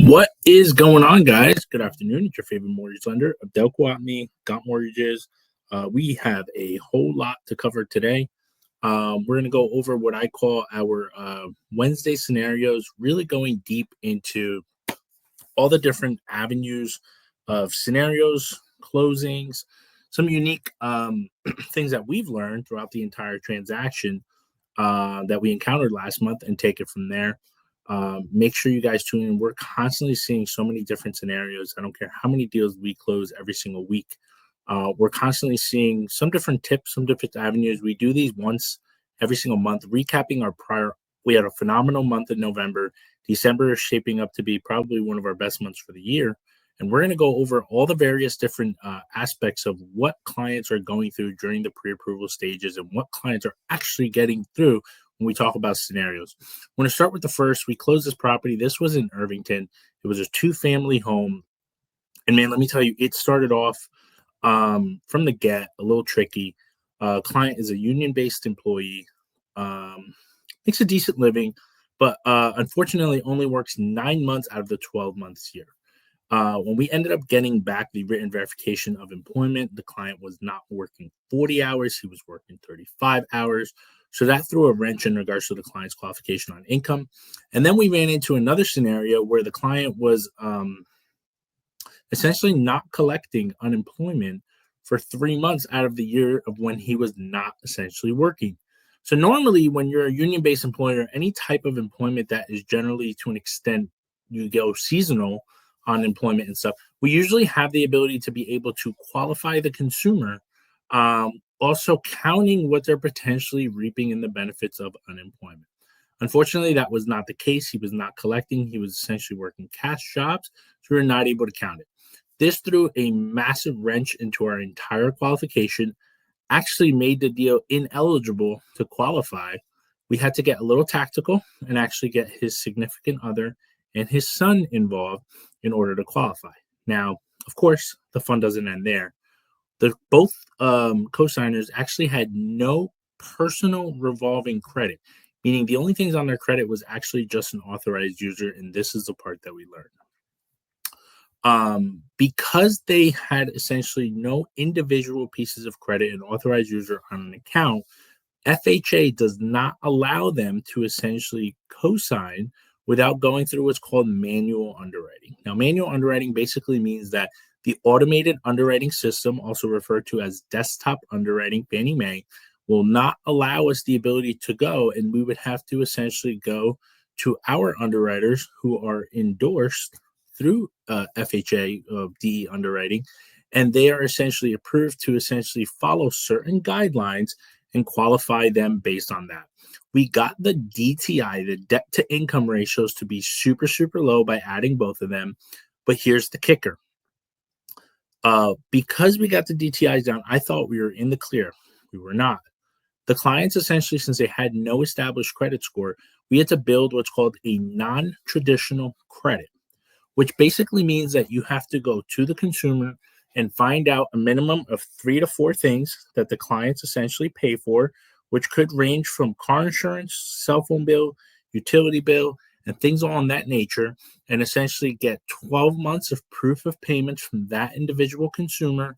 What is going on, guys? Good afternoon. It's your favorite mortgage lender, Abdel Kwatmi, Got Mortgages. We have a whole lot to cover today. We're going to go over what I call our Wednesday scenarios, really going deep into all the different avenues of scenarios, closings, some unique things that we've learned throughout the entire transaction that we encountered last month, and take it from there. Make sure you guys tune in. We're constantly seeing so many different scenarios. I don't care how many deals we close every single week. We're constantly seeing some different tips, some different avenues. We do these once every single month, recapping our prior. We had a phenomenal month in November. December is shaping up to be probably one of our best months for the year. And we're going to go over all the various different aspects of what clients are going through during the pre-approval stages and what clients are actually getting through when we talk about scenarios. We're going to start with the first. We closed this property. This was in Irvington. It was a two-family home. And man, let me tell you, it started off from the get a little tricky. Client is a union-based employee, makes a decent living, but unfortunately only works 9 months out of the 12 months here. When we ended up getting back the written verification of employment, the client was not working 40 hours. He was working 35 hours. So that threw a wrench in regards to the client's qualification on income. And then we ran into another scenario where the client was essentially not collecting unemployment for 3 months out of the year of when he was not essentially working. So normally when you're a union-based employer, any type of employment that is generally to an extent you go seasonal on employment and stuff, we usually have the ability to be able to qualify the consumer, also counting what they're potentially reaping in the benefits of unemployment. Unfortunately, that was not the case. He was not collecting. He was essentially working cash jobs, so we were not able to count it. This threw a massive wrench into our entire qualification, actually made the deal ineligible to qualify. We had to get a little tactical and actually get his significant other and his son involved in order to qualify. Now, of course, the fun doesn't end there. Both co-signers actually had no personal revolving credit, meaning the only things on their credit was actually just an authorized user, and this is the part that we learned. Because they had essentially no individual pieces of credit and authorized user on an account, FHA does not allow them to essentially co-sign without going through what's called manual underwriting. Now, manual underwriting basically means that the automated underwriting system, also referred to as desktop underwriting, Fannie Mae, will not allow us the ability to go, and we would have to essentially go to our underwriters who are endorsed through FHA DE underwriting, and they are essentially approved to essentially follow certain guidelines and qualify them based on that. We got the DTI, the debt to income ratios, to be super, super low by adding both of them. But here's the kicker. Because we got the DTIs down, I thought we were in the clear. We were not. The clients, essentially, since they had no established credit score, we had to build what's called a non-traditional credit, which basically means that you have to go to the consumer and find out a minimum of 3 to 4 things that the clients essentially pay for, which could range from car insurance, cell phone bill, utility bill, and things all in that nature, and essentially get 12 months of proof of payments from that individual consumer.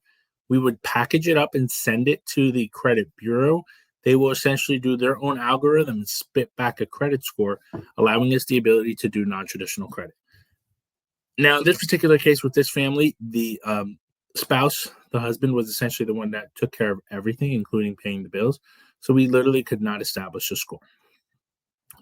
We would package it up and send it to the credit bureau. They will essentially do their own algorithm and spit back a credit score, allowing us the ability to do non-traditional credit. Now, in this particular case with this family, the spouse, the husband, was essentially the one that took care of everything, including paying the bills. So we literally could not establish a score.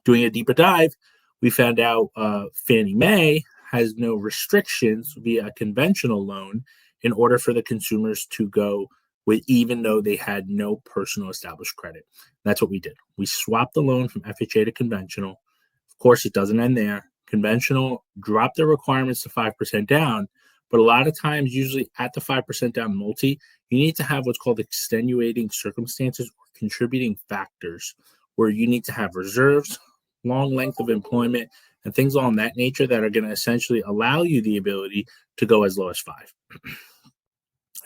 Doing a deeper dive, we found out Fannie Mae has no restrictions via a conventional loan in order for the consumers to go with, even though they had no personal established credit. That's what we did. We swapped the loan from FHA to conventional. Of course, it doesn't end there. Conventional dropped their requirements to 5% down, but a lot of times, usually at the 5% down multi, you need to have what's called extenuating circumstances or contributing factors, where you need to have reserves, long length of employment, and things along that nature that are going to essentially allow you the ability to go as low as 5.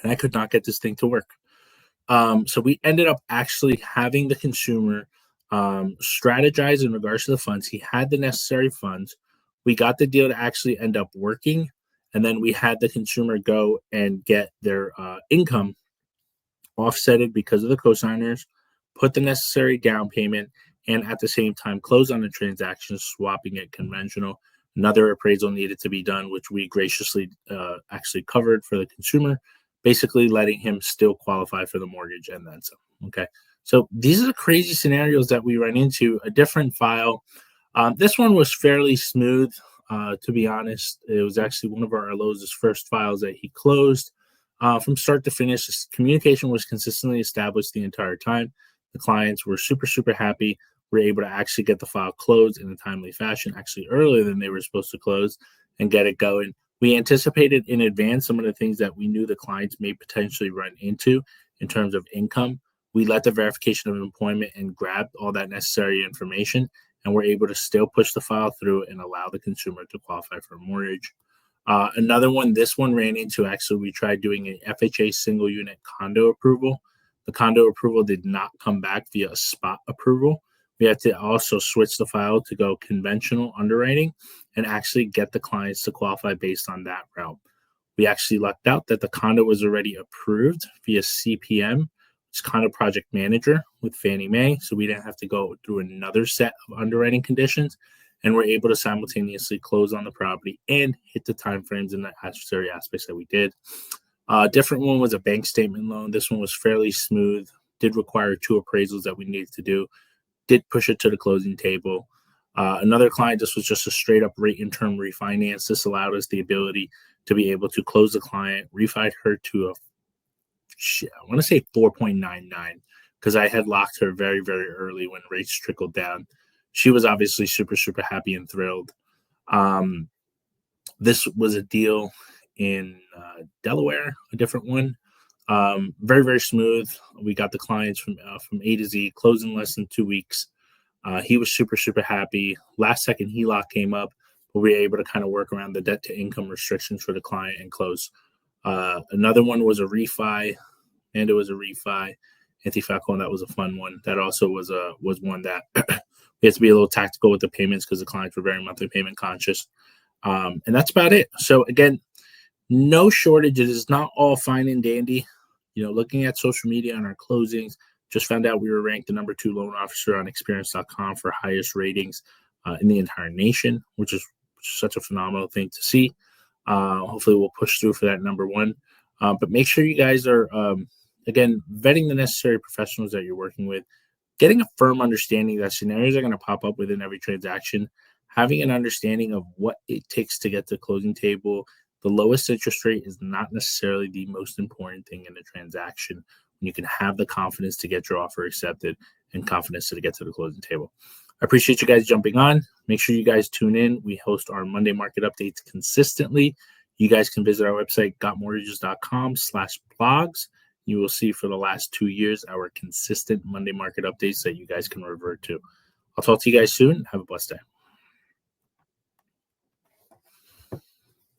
And I could not get this thing to work. So we ended up actually having the consumer strategize in regards to the funds. He had the necessary funds. We got the deal to actually end up working, and then we had the consumer go and get their income offsetted because of the cosigners, put the necessary down payment, and at the same time close on the transaction, swapping it conventional. Another appraisal needed to be done, which we graciously actually covered for the consumer, basically letting him still qualify for the mortgage and then some. Okay. So these are the crazy scenarios that we run into. A different file. This one was fairly smooth, to be honest. It was actually one of our Lowe's first files that he closed. From start to finish, communication was consistently established the entire time. The clients were super, super happy. We're able to actually get the file closed in a timely fashion, actually earlier than they were supposed to close, and get it going. We anticipated in advance some of the things that we knew the clients may potentially run into in terms of income. We let the verification of employment and grabbed all that necessary information, and we're able to still push the file through and allow the consumer to qualify for a mortgage. Another one, this one ran into actually, we tried doing an FHA single unit condo approval. The condo approval did not come back via a spot approval. We had to also switch the file to go conventional underwriting and actually get the clients to qualify based on that route. We actually lucked out that the condo was already approved via CPM, it's condo project manager with Fannie Mae. So we didn't have to go through another set of underwriting conditions, and we're able to simultaneously close on the property and hit the timeframes and the necessary aspects that we did. Different one was a bank statement loan. This one was fairly smooth, did require 2 appraisals that we needed to do, did push it to the closing table. Another client, this was just a straight up rate and term refinance. This allowed us the ability to be able to close the client, refi her to I want to say 4.99, because I had locked her very, very early when rates trickled down. She was obviously super, super happy and thrilled. This was a deal in Delaware, a different one. Very, very smooth. We got the clients from A to Z, closed in less than 2 weeks. He was super, super happy. Last second HELOC came up, but we were able to kind of work around the debt to income restrictions for the client and close. Another one was a refi, and it was a refi anti-FACO, and that was a fun one. That also was one that we had to be a little tactical with the payments because the clients were very monthly payment conscious. And that's about it. So again, no shortage. It is not all fine and dandy. Looking at social media on our closings, just found out we were ranked the number 2 loan officer on experience.com for highest ratings in the entire nation, which is such a phenomenal thing to see. Hopefully we'll push through for that number 1. But make sure you guys are, again, vetting the necessary professionals that you're working with, getting a firm understanding that scenarios are going to pop up within every transaction, having an understanding of what it takes to get to the closing table. The lowest interest rate is not necessarily the most important thing in a transaction. You can have the confidence to get your offer accepted and confidence to get to the closing table. I appreciate you guys jumping on. Make sure you guys tune in. We host our Monday market updates consistently. You guys can visit our website, gotmortgages.com/blogs. You will see for the last 2 years our consistent Monday market updates that you guys can revert to. I'll talk to you guys soon. Have a blessed day.